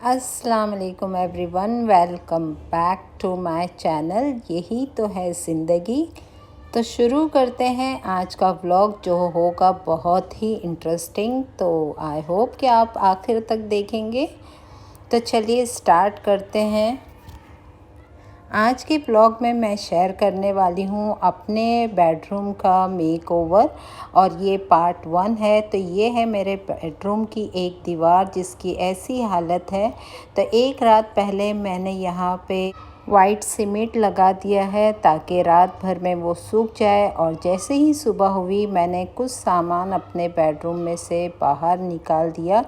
अस्सलाम वालेकुम everyone, welcome back to my channel. यही तो है ज़िंदगी। तो शुरू करते हैं आज का व्लॉग, जो होगा बहुत ही इंटरेस्टिंग। तो आई होप कि आप आखिर तक देखेंगे। तो चलिए स्टार्ट करते हैं। आज के ब्लॉग में मैं शेयर करने वाली हूँ अपने बेडरूम का मेकओवर, और ये पार्ट 1 है। तो ये है मेरे बेडरूम की एक दीवार जिसकी ऐसी हालत है। तो एक रात पहले मैंने यहाँ पे वाइट सीमेंट लगा दिया है ताकि रात भर में वो सूख जाए, और जैसे ही सुबह हुई मैंने कुछ सामान अपने बेडरूम में से बाहर निकाल दिया,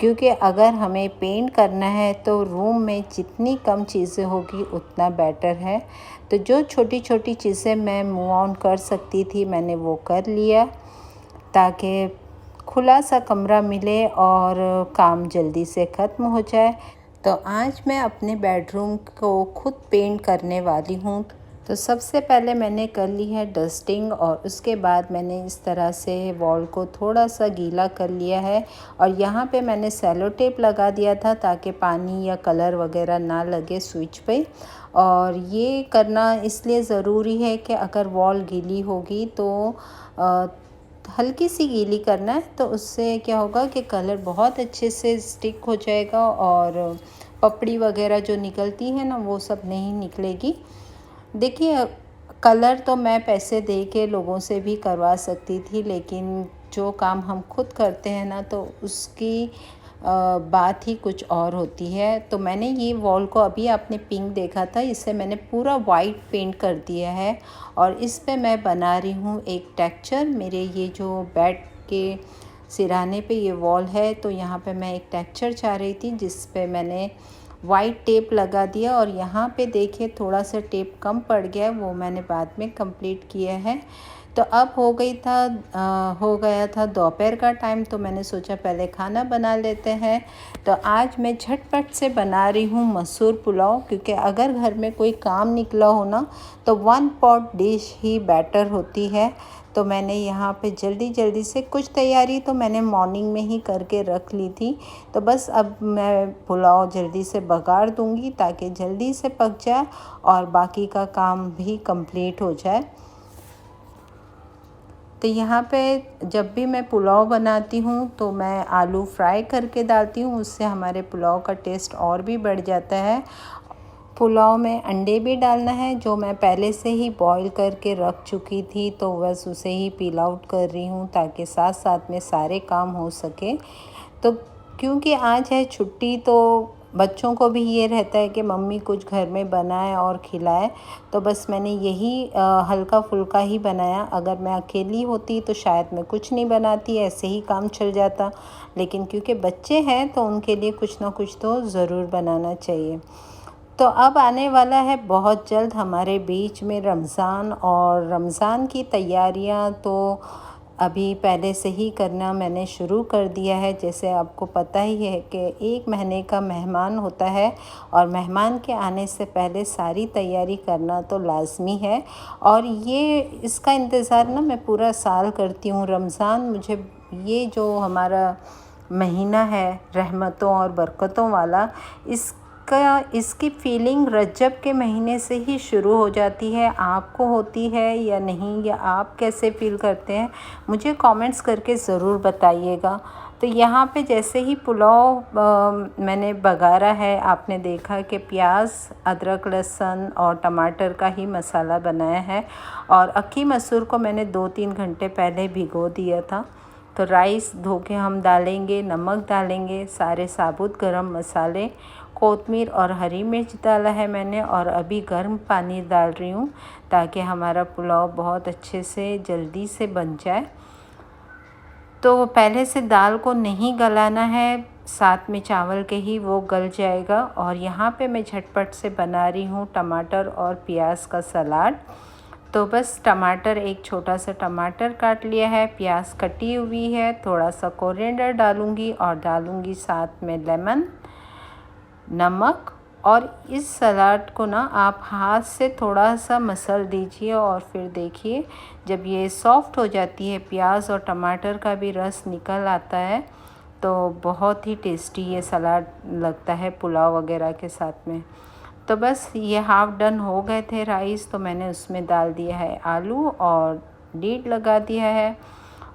क्योंकि अगर हमें पेंट करना है तो रूम में जितनी कम चीज़ें होगी उतना बेटर है। तो जो छोटी छोटी चीज़ें मैं मूव ऑन कर सकती थी मैंने वो कर लिया, ताकि खुला सा कमरा मिले और काम जल्दी से ख़त्म हो जाए। तो आज मैं अपने बेडरूम को खुद पेंट करने वाली हूँ। तो सबसे पहले मैंने कर ली है डस्टिंग, और उसके बाद मैंने इस तरह से वॉल को थोड़ा सा गीला कर लिया है। और यहाँ पे मैंने सेलो टेप लगा दिया था ताकि पानी या कलर वगैरह ना लगे स्विच पे। और ये करना इसलिए ज़रूरी है कि अगर वॉल गीली होगी तो हल्की सी गीली करना है, तो उससे क्या होगा कि कलर बहुत अच्छे से स्टिक हो जाएगा, और पपड़ी वगैरह जो निकलती है ना वो सब नहीं निकलेगी। देखिए, कलर तो मैं पैसे दे के लोगों से भी करवा सकती थी, लेकिन जो काम हम खुद करते हैं ना तो उसकी बात ही कुछ और होती है। तो मैंने ये वॉल को, अभी आपने पिंक देखा था, इसे मैंने पूरा वाइट पेंट कर दिया है। और इस पे मैं बना रही हूँ एक टेक्सचर। मेरे ये जो बेड के सिरहाने पे ये वॉल है, तो यहाँ पे मैं एक टेक्सचर चाह रही थी जिस पे मैंने वाइट टेप लगा दिया। और यहाँ पे देखिए थोड़ा सा टेप कम पड़ गया, वो मैंने बाद में कंप्लीट किया है। तो अब हो गया था दोपहर का टाइम, तो मैंने सोचा पहले खाना बना लेते हैं। तो आज मैं झटपट से बना रही हूँ मसूर पुलाव, क्योंकि अगर घर में कोई काम निकला हो ना तो 1 पॉट डिश ही बेटर होती है। तो मैंने यहाँ पे जल्दी से कुछ तैयारी तो मैंने मॉर्निंग में ही करके रख ली थी। तो बस अब मैं पुलाव जल्दी से बघार दूँगी ताकि जल्दी से पक जाए और बाकी का काम भी कंप्लीट हो जाए। तो यहाँ पे जब भी मैं पुलाव बनाती हूँ तो मैं आलू फ्राई करके डालती हूँ, उससे हमारे पुलाव का टेस्ट और भी बढ़ जाता है। पुलाव में अंडे भी डालना है, जो मैं पहले से ही बॉईल करके रख चुकी थी, तो बस उसे ही पील आउट कर रही हूँ ताकि साथ साथ में सारे काम हो सके। तो क्योंकि आज है छुट्टी, तो बच्चों को भी ये रहता है कि मम्मी कुछ घर में बनाए और खिलाए। तो बस मैंने यही हल्का फुल्का ही बनाया। अगर मैं अकेली होती तो शायद मैं कुछ नहीं बनाती, ऐसे ही काम चल जाता। लेकिन क्योंकि बच्चे हैं तो उनके लिए कुछ ना कुछ तो ज़रूर बनाना चाहिए। तो अब आने वाला है बहुत जल्द हमारे बीच में रमज़ान, और रमज़ान की तैयारियां तो अभी पहले से ही करना मैंने शुरू कर दिया है। जैसे आपको पता ही है कि 1 महीने का मेहमान होता है, और मेहमान के आने से पहले सारी तैयारी करना तो लाज़मी है। और ये इसका इंतज़ार ना मैं पूरा साल करती हूँ। रमज़ान, मुझे ये जो हमारा महीना है रहमतों और बरकतों वाला, इसकी फ़ीलिंग रजब के महीने से ही शुरू हो जाती है। आपको होती है या नहीं, या आप कैसे फ़ील करते हैं, मुझे कमेंट्स करके ज़रूर बताइएगा। तो यहाँ पे जैसे ही पुलाव मैंने बघारा है, आपने देखा कि प्याज, अदरक, लहसुन और टमाटर का ही मसाला बनाया है। और अक्की मसूर को मैंने 2-3 घंटे पहले भिगो दिया था। तो राइस धो के हम डालेंगे, नमक डालेंगे, सारे साबुत गरम मसाले, कोतमीर और हरी मिर्च डाला है मैंने, और अभी गर्म पानी डाल रही हूँ ताकि हमारा पुलाव बहुत अच्छे से जल्दी से बन जाए। तो पहले से दाल को नहीं गलाना है, साथ में चावल के ही वो गल जाएगा। और यहाँ पे मैं झटपट से बना रही हूँ टमाटर और प्याज का सलाद। तो बस टमाटर, एक छोटा सा टमाटर काट लिया है, प्याज कटी हुई है, थोड़ा सा कोरिएंडर डालूँगी, और डालूँगी साथ में लेमन, नमक। और इस सलाद को ना आप हाथ से थोड़ा सा मसल दीजिए, और फिर देखिए जब ये सॉफ़्ट हो जाती है, प्याज और टमाटर का भी रस निकल आता है, तो बहुत ही टेस्टी ये सलाद लगता है पुलाव वगैरह के साथ में। तो बस ये हाफ़ डन हो गए थे राइस, तो मैंने उसमें डाल दिया है आलू और लीड लगा दिया है।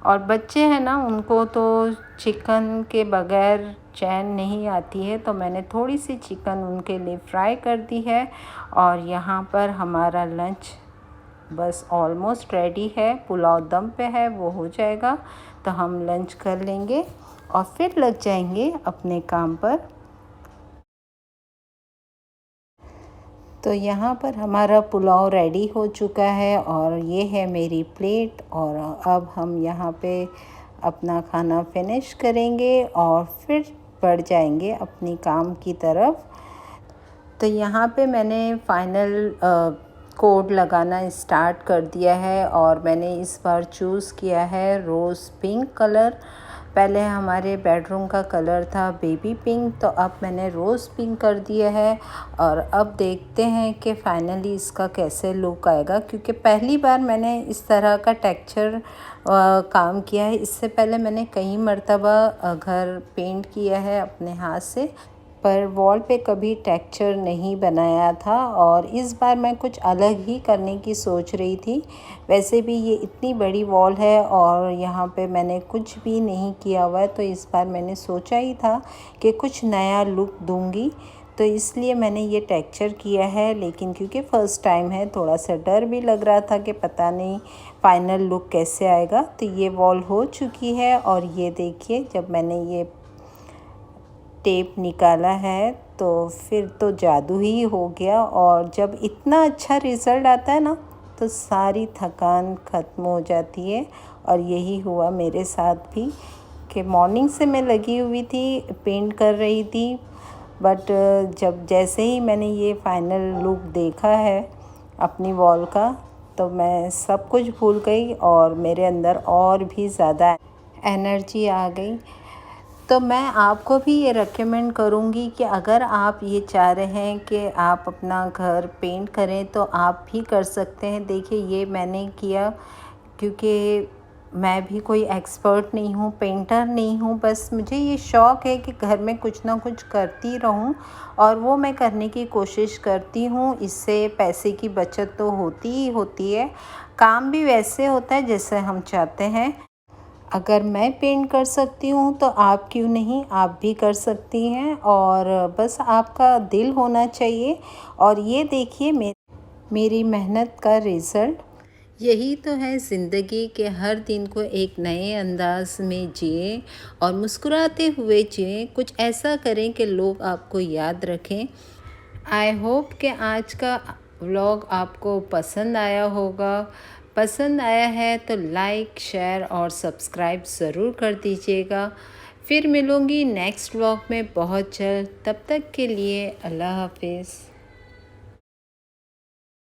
और बच्चे हैं ना, उनको तो चिकन के बगैर चैन नहीं आती है, तो मैंने थोड़ी सी चिकन उनके लिए फ्राई कर दी है। और यहाँ पर हमारा लंच बस ऑलमोस्ट रेडी है, पुलाव दम पे है, वो हो जाएगा तो हम लंच कर लेंगे और फिर लग जाएंगे अपने काम पर। तो यहाँ पर हमारा पुलाव रेडी हो चुका है और ये है मेरी प्लेट। और अब हम यहाँ पे अपना खाना फिनिश करेंगे और फिर बढ़ जाएंगे अपनी काम की तरफ। तो यहाँ पे मैंने फाइनल कोड लगाना स्टार्ट कर दिया है और मैंने इस बार चूज़ किया है रोज़ पिंक कलर। पहले हमारे बेडरूम का कलर था बेबी पिंक, तो अब मैंने रोज़ पिंक कर दिया है। और अब देखते हैं कि फाइनली इसका कैसे लुक आएगा, क्योंकि पहली बार मैंने इस तरह का टेक्सचर काम किया है। इससे पहले मैंने कई मर्तबा घर पेंट किया है अपने हाथ से, पर वॉल पे कभी टेक्सचर नहीं बनाया था। और इस बार मैं कुछ अलग ही करने की सोच रही थी। वैसे भी ये इतनी बड़ी वॉल है और यहाँ पे मैंने कुछ भी नहीं किया हुआ है, तो इस बार मैंने सोचा ही था कि कुछ नया लुक दूँगी, तो इसलिए मैंने ये टेक्सचर किया है। लेकिन क्योंकि फ़र्स्ट टाइम है, थोड़ा सा डर भी लग रहा था कि पता नहीं फ़ाइनल लुक कैसे आएगा। तो ये वॉल हो चुकी है और ये देखिए, जब मैंने ये टेप निकाला है तो फिर तो जादू ही हो गया। और जब इतना अच्छा रिज़ल्ट आता है ना, तो सारी थकान ख़त्म हो जाती है। और यही हुआ मेरे साथ भी कि मॉर्निंग से मैं लगी हुई थी, पेंट कर रही थी, बट जब जैसे ही मैंने ये फाइनल लुक देखा है अपनी वॉल का, तो मैं सब कुछ भूल गई और मेरे अंदर और भी ज़्यादा एनर्जी आ गई। तो मैं आपको भी ये रेकमेंड करूँगी कि अगर आप ये चाह रहे हैं कि आप अपना घर पेंट करें, तो आप भी कर सकते हैं। देखिए, ये मैंने किया क्योंकि मैं भी कोई एक्सपर्ट नहीं हूँ, पेंटर नहीं हूँ, बस मुझे ये शौक़ है कि घर में कुछ ना कुछ करती रहूँ और वो मैं करने की कोशिश करती हूँ। इससे पैसे की बचत तो होती ही होती है, काम भी वैसे होता है जैसे हम चाहते हैं। अगर मैं पेंट कर सकती हूँ तो आप क्यों नहीं, आप भी कर सकती हैं। और बस आपका दिल होना चाहिए। और ये देखिए मेरी मेहनत का रिज़ल्ट। यही तो है ज़िंदगी के, हर दिन को एक नए अंदाज में जिएं और मुस्कुराते हुए जिएं। कुछ ऐसा करें कि लोग आपको याद रखें। आई होप कि आज का व्लॉग आपको पसंद आया होगा। पसंद आया है तो लाइक, शेयर और सब्सक्राइब ज़रूर कर दीजिएगा। फिर मिलूँगी नेक्स्ट व्लॉग में बहुत जल्द। तब तक के लिए अल्लाह हाफिज़।